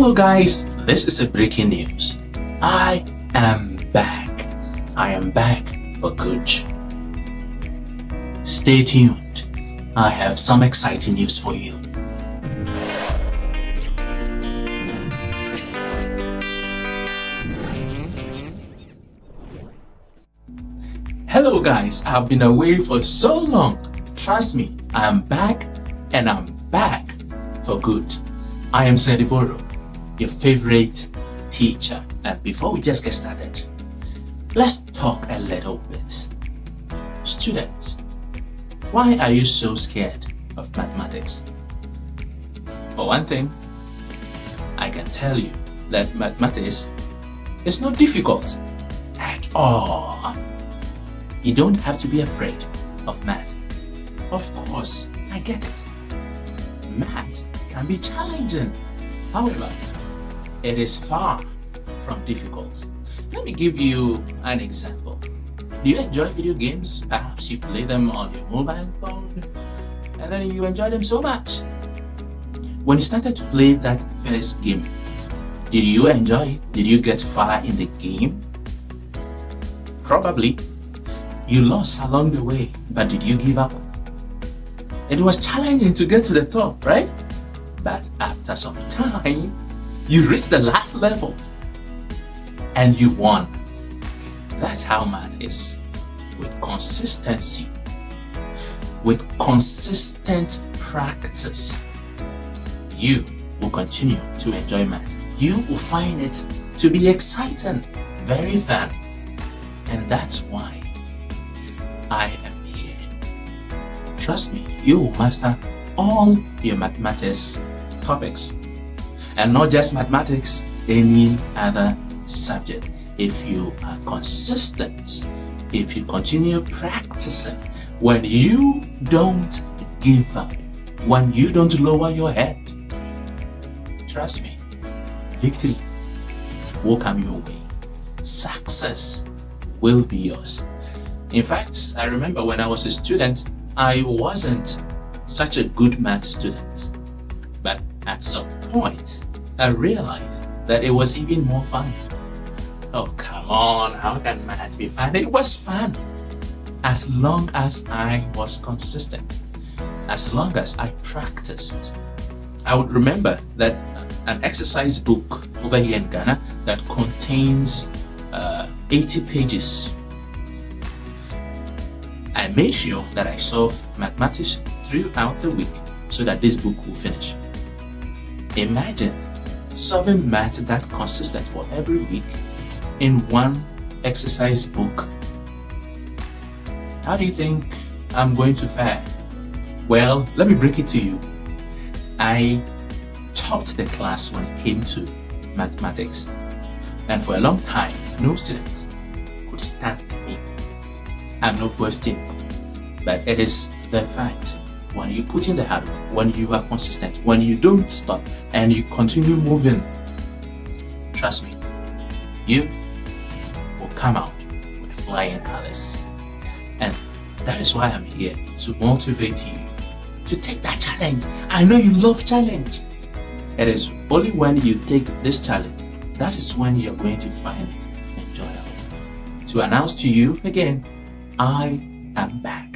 Hello guys, this is a breaking news. I am back. I am back for good. Stay tuned. I have some exciting news for you. Hello guys, I've been away for so long. Trust me, I am back and I'm back for good. I am Sediboro, your favorite teacher. And before we just get started, let's talk a little bit. Students, why are you so scared of mathematics? For one thing, I can tell you that mathematics is not difficult at all. You don't have to be afraid of math. Of course, I get it. Math can be challenging. However, it is far from difficult. Let me give you an example. Do you enjoy video games? Perhaps you play them on your mobile phone and then you enjoy them so much. When you started to play that first game, did you enjoy it? Did you get far in the game? Probably. You lost along the way, but did you give up? It was challenging to get to the top, right? But after some time, you reached the last level and you won. That's how math is. With consistency, with consistent practice, you will continue to enjoy math. You will find it to be exciting, very fun. And that's why I am here. Trust me, you will master all your mathematics topics. And not just mathematics, any other subject. If you are consistent, if you continue practicing, when you don't give up, when you don't lower your head, trust me, victory will come your way. Success will be yours. In fact, I remember when I was a student, I wasn't such a good math student. But at some point, I realized that it was even more fun. Oh, come on, how can math be fun? It was fun. As long as I was consistent, as long as I practiced. I would remember that an exercise book over here in Ghana that contains 80 pages. I made sure that I solved mathematics throughout the week so that this book will finish. Imagine solving math that consistent for every week in one exercise book. How do you think I'm going to fare? Well, let me break it to you. I taught the class when it came to mathematics, and for a long time, no student could stand me. I'm not boasting, but it is the fact. When you put in the hard work, when you are consistent, when you don't stop and you continue moving, trust me, you will come out with flying colors. And that is why I'm here, to motivate you to take that challenge. I know you love challenge. It is only when you take this challenge, that is when you're going to find it enjoyable. To announce to you again, I am back.